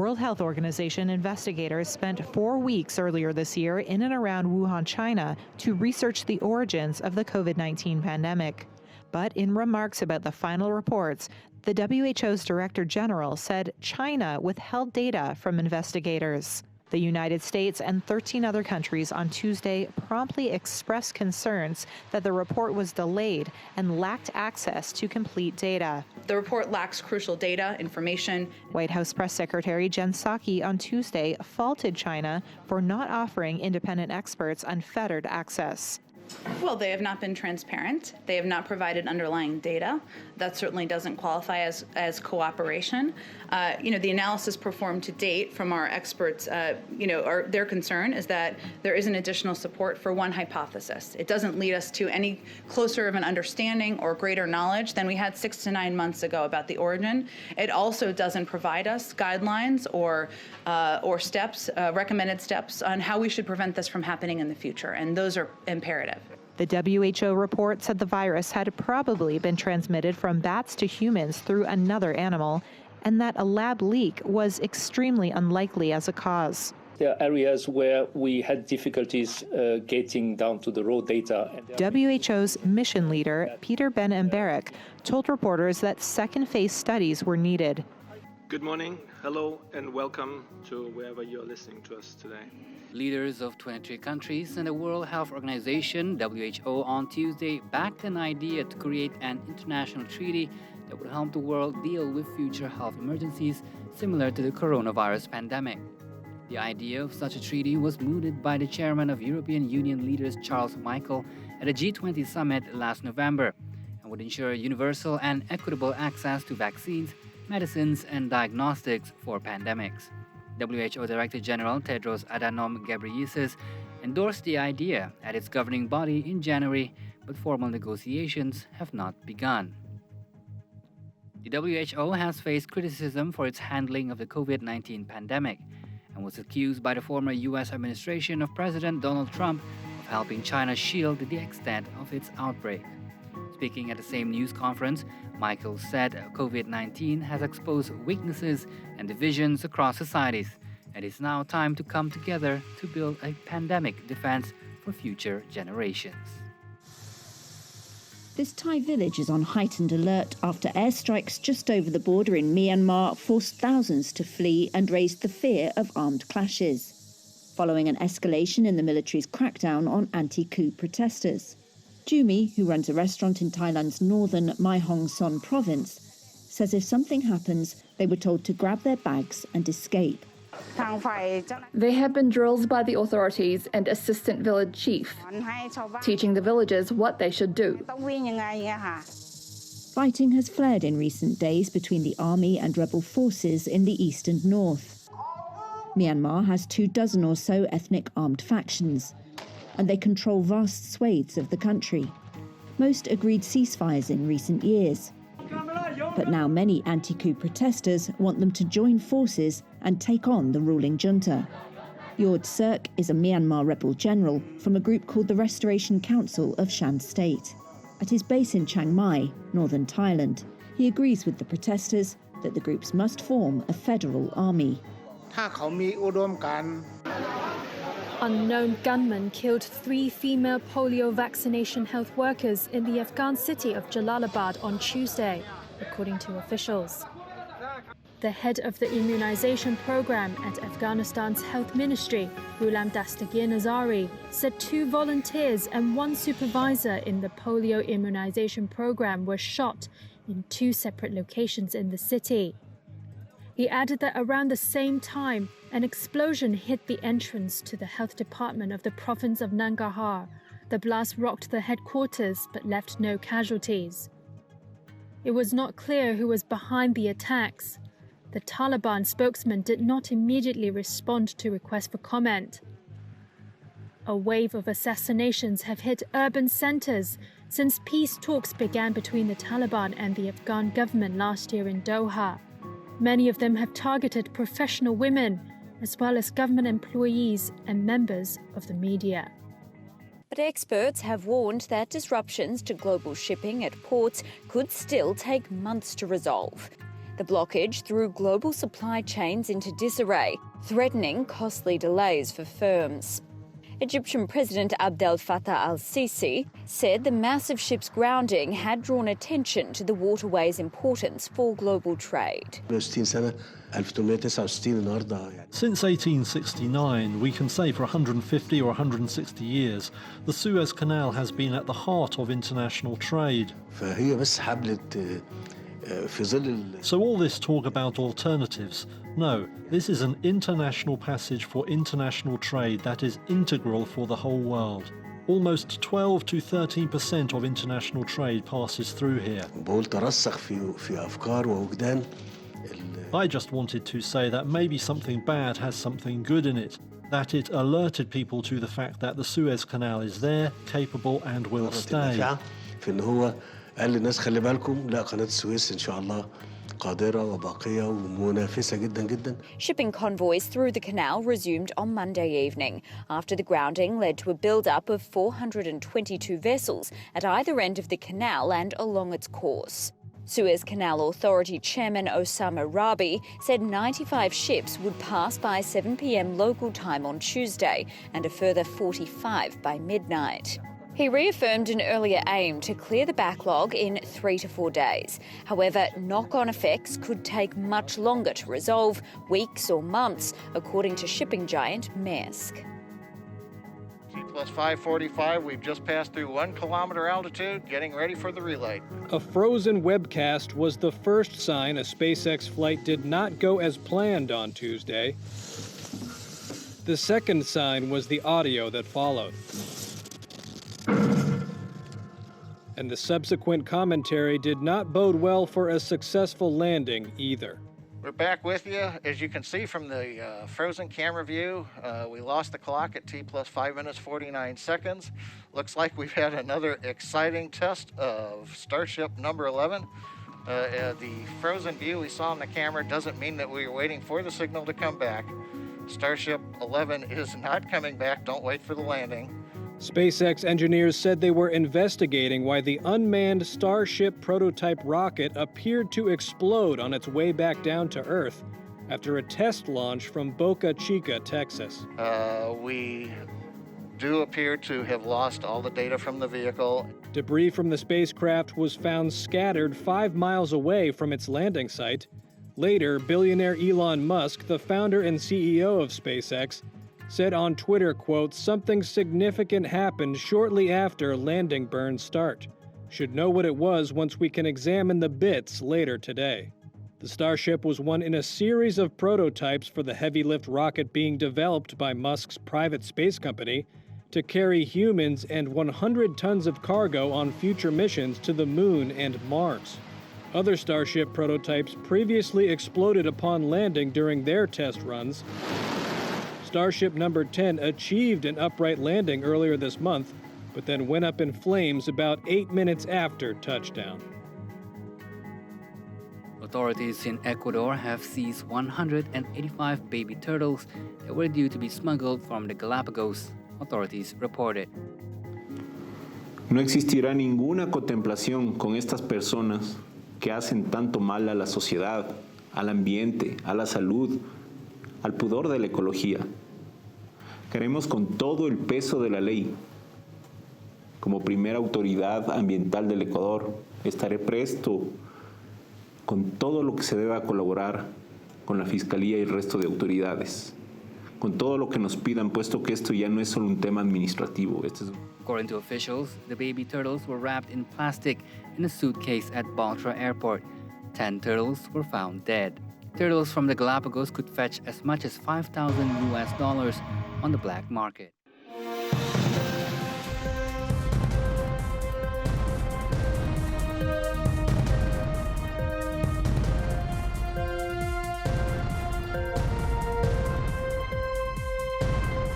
World Health Organization investigators spent 4 weeks earlier this year in and around Wuhan, China, to research the origins of the COVID-19 pandemic. But in remarks about the final reports, the WHO's Director General said China withheld data from investigators. The United States and 13 other countries on Tuesday promptly expressed concerns that the report was delayed and lacked access to complete data. The report lacks crucial data, information. White House Press Secretary Jen Psaki on Tuesday faulted China for not offering independent experts unfettered access. Well, they have not been transparent. They have not provided underlying data. That certainly doesn't qualify as cooperation. The analysis performed to date from our experts, their concern is that there isn't additional support for one hypothesis. It doesn't lead us to any closer of an understanding or greater knowledge than we had 6 to 9 months ago about the origin. It also doesn't provide us guidelines or steps, recommended steps on how we should prevent this from happening in the future, and those are imperative. The WHO report said the virus had probably been transmitted from bats to humans through another animal, and that a lab leak was extremely unlikely as a cause. There are areas where we had difficulties getting down to the raw data. WHO's mission leader, Peter Ben Emberick, told reporters that second phase studies were needed. Good morning, hello, and welcome to wherever you're listening to us today. Leaders of 23 countries and the World Health Organization, WHO, on Tuesday backed an idea to create an international treaty that would help the world deal with future health emergencies similar to the coronavirus pandemic. The idea of such a treaty was mooted by the chairman of European Union leaders Charles Michel at a G20 summit last November and would ensure universal and equitable access to vaccines, medicines, and diagnostics for pandemics. WHO Director General Tedros Adhanom Ghebreyesus endorsed the idea at its governing body in January, but formal negotiations have not begun. The WHO has faced criticism for its handling of the COVID-19 pandemic and was accused by the former U.S. administration of President Donald Trump of helping China shield the extent of its outbreak. Speaking at the same news conference, Michael said COVID-19 has exposed weaknesses and divisions across societies, and it's now time to come together to build a pandemic defense for future generations. This Thai village is on heightened alert after airstrikes just over the border in Myanmar forced thousands to flee and raised the fear of armed clashes, following an escalation in the military's crackdown on anti-coup protesters. Jumi, who runs a restaurant in Thailand's northern Mae Hong Son province, says if something happens, they were told to grab their bags and escape. They have been drilled by the authorities and assistant village chief, teaching the villagers what they should do. Fighting has flared in recent days between the army and rebel forces in the east and north. Myanmar has 24 or so ethnic armed factions, and they control vast swathes of the country. Most agreed ceasefires in recent years. But now many anti-coup protesters want them to join forces and take on the ruling junta. Yord Serk is a Myanmar rebel general from a group called the Restoration Council of Shan State. At his base in Chiang Mai, northern Thailand, he agrees with the protesters that the groups must form a federal army. Unknown gunmen killed 3 female polio vaccination health workers in the Afghan city of Jalalabad on Tuesday, according to officials. The head of the immunization program at Afghanistan's health ministry, Ghulam Dastagir Nazari, said 2 volunteers and 1 supervisor in the polio immunization program were shot in 2 separate locations in the city. He added that around the same time, an explosion hit the entrance to the health department of the province of Nangarhar. The blast rocked the headquarters but left no casualties. It was not clear who was behind the attacks. The Taliban spokesman did not immediately respond to requests for comment. A wave of assassinations have hit urban centers since peace talks began between the Taliban and the Afghan government last year in Doha. Many of them have targeted professional women, as well as government employees and members of the media. But experts have warned that disruptions to global shipping at ports could still take months to resolve. The blockage threw global supply chains into disarray, threatening costly delays for firms. Egyptian President Abdel Fattah al-Sisi said the massive ship's grounding had drawn attention to the waterway's importance for global trade. Since 1869, we can say for 150 or 160 years, the Suez Canal has been at the heart of international trade. So all this talk about alternatives, no, this is an international passage for international trade that is integral for the whole world. Almost 12 to 13% of international trade passes through here. I just wanted to say that maybe something bad has something good in it, that it alerted people to the fact that the Suez Canal is there, capable and will stay. قال للناس خلي بالكم لا قناة السويس إن شاء الله قادرة وباقية ومنافسة جدا جدا. Shipping convoys through the canal resumed on Monday evening after the grounding led to a build-up of 422 vessels at either end of the canal and along its course. Suez Canal Authority Chairman Osama Rabi said 95 ships would pass by 7 p.m. local time on Tuesday and a further 45 by midnight. He reaffirmed an earlier aim to clear the backlog in 3 to 4 days. However, knock-on effects could take much longer to resolve, weeks or months, according to shipping giant Maersk. T plus 545, we've just passed through 1 kilometer altitude, getting ready for the relay. A frozen webcast was the first sign a SpaceX flight did not go as planned on Tuesday. The second sign was the audio that followed. And the subsequent commentary did not bode well for a successful landing either. We're back with you. As you can see from the frozen camera view, we lost the clock at T plus 5 minutes 49 seconds. Looks like we've had another exciting test of Starship number 11. The frozen view we saw on the camera doesn't mean that we were waiting for the signal to come back. Starship 11 is not coming back. Don't wait for the landing. SpaceX engineers said they were investigating why the unmanned Starship prototype rocket appeared to explode on its way back down to Earth after a test launch from Boca Chica, Texas. We do appear to have lost all the data from the vehicle. Debris from the spacecraft was found scattered 5 miles away from its landing site. Later, billionaire Elon Musk, the founder and CEO of SpaceX, said on Twitter, quote, "Something significant happened shortly after landing burns start. Should know what it was once we can examine the bits later today." The Starship was one in a series of prototypes for the heavy lift rocket being developed by Musk's private space company to carry humans and 100 tons of cargo on future missions to the Moon and Mars. Other Starship prototypes previously exploded upon landing during their test runs. Starship number 10 achieved an upright landing earlier this month, but then went up in flames about 8 minutes after touchdown. Authorities in Ecuador have seized 185 baby turtles that were due to be smuggled from the Galapagos, authorities reported. No existirá ninguna contemplación con estas personas que hacen tanto mal a la sociedad, al ambiente, a la salud, al pudor de la ecología. Queremos con todo el peso de la ley. Como primera autoridad ambiental del Ecuador, estaré presto con todo lo que se deba colaborar con la Fiscalía y el resto de autoridades, con todo lo que nos pidan, puesto que esto ya no es solo un tema administrativo. According to officials, the baby turtles were wrapped in plastic in a suitcase at Baltra Airport. 10 turtles were found dead. Turtles from the Galapagos could fetch as much as $5,000 on the black market.